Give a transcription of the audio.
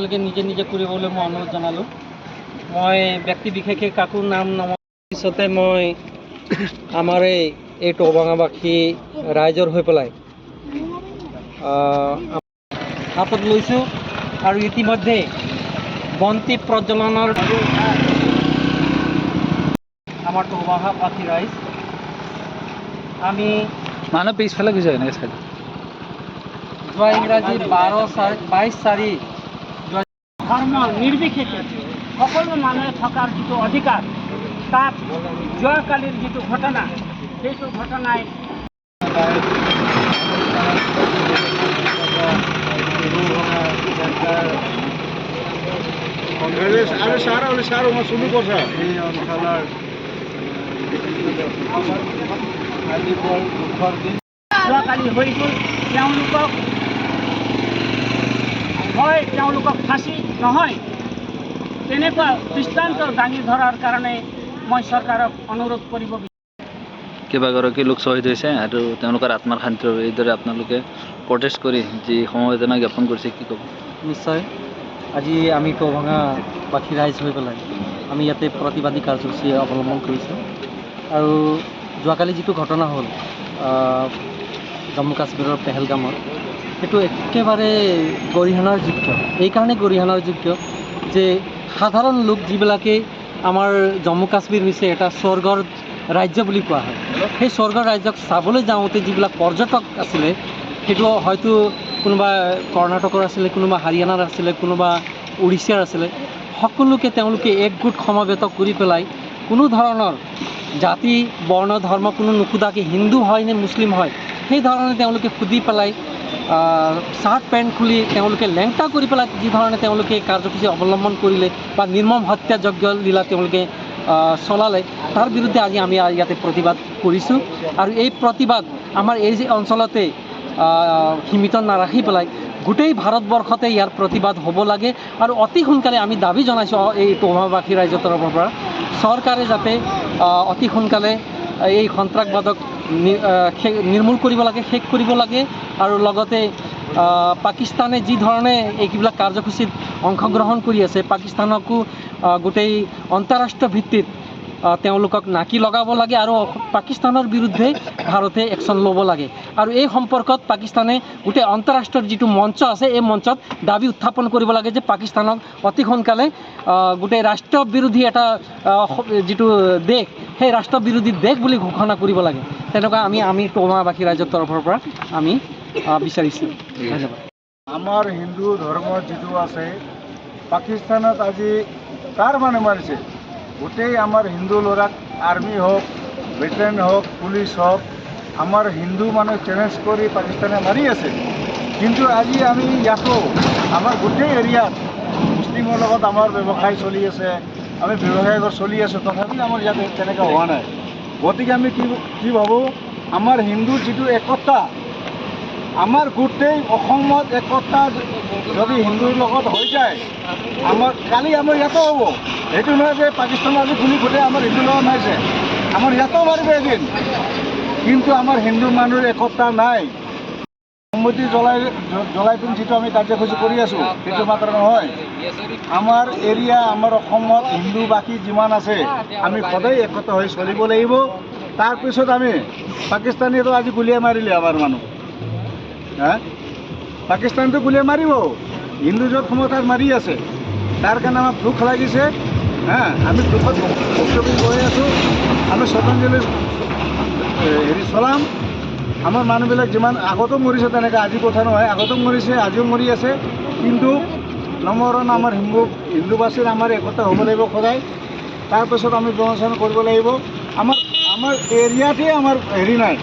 নিজে নিজে কৰিবলৈ মই অনুৰোধ জনালোঁ। মই ব্যক্তি বিশেষে কাকো নাম পিছতে মই আমাৰ এই টৌবাঙাবাসী ৰাইজৰ হৈ পেলাই হাতত লৈছোঁ আৰু ইতিমধ্যে বন্তি প্ৰজ্বলনৰ আমাৰ টৌবাঙাবাসী ৰাইজ আমি মানুহ পিছফালে গুচি যায় এনেকৈ চাই যোৱা ইংৰাজী 22/4 ধৰ্ম নিৰ্বিশেষে সকলো মানুহে থকাৰ যিটো অধিকাৰ তাত যোৱাকালিৰ যিটো ঘটনা সেইটো ঘটনাই যোৱাকালি হৈ গ'ল। তেওঁলোকক ফাঁচি নহয় তেনেকুৱা দৃষ্টান্ত দাঙি ধৰাৰ কাৰণে মই চৰকাৰক অনুৰোধ কৰিব বিচাৰোঁ। কেইবাগৰাকী লোক শ্বহীদ হৈছে আৰু তেওঁলোকৰ আত্মাৰ শান্তিৰ বাবে এইদৰে আপোনালোকে প্ৰটেষ্ট কৰি যি সমবেদনা জ্ঞাপন কৰিছে, কি ক'ব? নিশ্চয়, আজি আমি টৌবাঙাবাসী ৰাইজ হৈ পেলাই আমি ইয়াতে প্ৰতিবাদী কাৰ্যসূচী অৱলম্বন কৰিছোঁ। আৰু যোৱাকালি যিটো ঘটনা হ'ল জম্মু কাশ্মীৰৰ পেহেলগামত, সেইটো একেবাৰে গৰিহণাৰ যোগ্য। এইকাৰণে গৰিহণাৰ যোগ্য যে সাধাৰণ লোক যিবিলাকে আমাৰ জম্মু কাশ্মীৰ হৈছে এটা স্বৰ্গৰ ৰাজ্য বুলি কোৱা হয়, সেই স্বৰ্গৰ ৰাজ্যক চাবলৈ যাওঁতে যিবিলাক পৰ্যটক আছিলে, সেইটো হয়তো কোনোবা কৰ্ণাটকৰ আছিলে, কোনোবা হাৰিয়ানাৰ আছিলে, কোনোবা উৰিষ্যাৰ আছিলে, সকলোকে তেওঁলোকে একগোট সমবেত কৰি পেলাই কোনো ধৰণৰ জাতি বৰ্ণ ধৰ্ম কোনো নুসুধাকৈ হিন্দু হয় নে মুছলিম হয় সেই ধৰণে তেওঁলোকে সুধি পেলাই চাৰ্ট পেণ্ট খুলি তেওঁলোকে লেংটা কৰি পেলাই যি ধৰণে তেওঁলোকে কাৰ্যসূচী অৱলম্বন কৰিলে বা নিৰ্মম হত্যাযজ্ঞ লীলা তেওঁলোকে চলালে, তাৰ বিৰুদ্ধে আজি আমি ইয়াতে প্ৰতিবাদ কৰিছোঁ। আৰু এই প্ৰতিবাদ আমাৰ এই যে অঞ্চলতে সীমিত নাৰাখি পেলাই গোটেই ভাৰতবৰ্ষতে ইয়াৰ প্ৰতিবাদ হ'ব লাগে। আৰু অতি সোনকালে আমি দাবী জনাইছোঁ এই টৌবাঙাবাসী ৰাইজৰ তৰফৰ পৰা চৰকাৰে যাতে অতি সোনকালে এই সন্ত্ৰাসবাদক নিৰ্মূল কৰিব লাগে, শেষ কৰিব লাগে। আৰু লগতে পাকিস্তানে যি ধৰণে এইবিলাক কাৰ্যসূচীত অংশগ্ৰহণ কৰি আছে, পাকিস্তানকো গোটেই আন্তঃৰাষ্ট্ৰীয় ভিত্তিত তেওঁলোকক নাকি লগাব লাগে আৰু পাকিস্তানৰ বিৰুদ্ধে ভাৰতে একশ্যন ল'ব লাগে। আৰু এই সম্পৰ্কত পাকিস্তানে গোটেই আন্তঃৰাষ্ট্ৰীয় যিটো মঞ্চ আছে, এই মঞ্চত দাবী উত্থাপন কৰিব লাগে যে পাকিস্তানক অতি সোনকালে গোটেই ৰাষ্ট্ৰ বিৰোধী এটা যিটো দেশ, সেই ৰাষ্ট্ৰ বিৰোধী দেশ বুলি ঘোষণা কৰিব লাগে। তেনেকুৱা আমি টৌবাঙাবাসী ৰাইজৰ তৰফৰ পৰা আমি বিচাৰিছোঁ। ধন্যবাদ। আমাৰ হিন্দু ধৰ্ম যিটো আছে, পাকিস্তানত আজি কাৰ মানে মাৰিছে? গোটেই আমাৰ হিন্দু ল'ৰাক আৰ্মি হওক, ভেটেৰেন হওক, পুলিচ হওক, আমাৰ হিন্দু মানুহ চেলেঞ্জ কৰি পাকিস্তানে মাৰি আছে। কিন্তু আজি আমি ইয়াতো আমাৰ গোটেই এৰিয়াত মুছলিমৰ লগত আমাৰ ব্যৱসায় চলি আছে, আমি ব্যৱসায় চলি আছোঁ, তথাপি আমাৰ ইয়াত তেনেকৈ হোৱা নাই। গতিকে আমি কি ভাবোঁ, আমাৰ হিন্দুৰ যিটো একতা, আমাৰ গোটেই অসমত একতা যদি হিন্দুৰ লগত হৈ যায়, আমাৰ কালি আমাৰ ইয়াতো হ'ব। এইটো নহয় যে পাকিস্তানৰ আজি গুলি গোটেই আমাৰ হিন্দুৰ লগত মাৰিছে, আমাৰ ইয়াতো মাৰিব এদিন। কিন্তু আমাৰ হিন্দু মানুহৰ একতা নাই। মমবাতি জ্বলাই পিনি যিটো আমি কাৰ্যসূচী কৰি আছোঁ, সেইটো মাত্ৰ নহয়, আমাৰ এৰিয়া আমাৰ অসমত হিন্দুবাসী যিমান আছে আমি সদায় একতা হৈ চলিব লাগিব। তাৰপিছত আমি পাকিস্তানীতো আজি গুলিয়াই মাৰিলে আমাৰ মানুহ, পাকিস্তানটো গুলিয়াই মাৰিব, হিন্দু য'ত ক্ষমতাত মাৰি আছে, তাৰ কাৰণে আমাৰ দুখ লাগিছে। আমি দুখত ভুক্তভোগী হৈ আছোঁ। আমি শ্ৰদ্ধাঞ্জলি চলাম। আমাৰ মানুহবিলাক যিমান আগতো মৰিছে তেনেকৈ আজি কথা নহয়, আগতো মৰিছে, আজিও মৰি আছে। কিন্তু নম্বৰণ আমাৰ হিন্দুবাসীৰ আমাৰ একতা হ'ব লাগিব সদায়। তাৰপিছত আমি ব্যৱস্থা কৰিব লাগিব। আমাৰ এৰিয়াতে আমাৰ হেৰি নাই।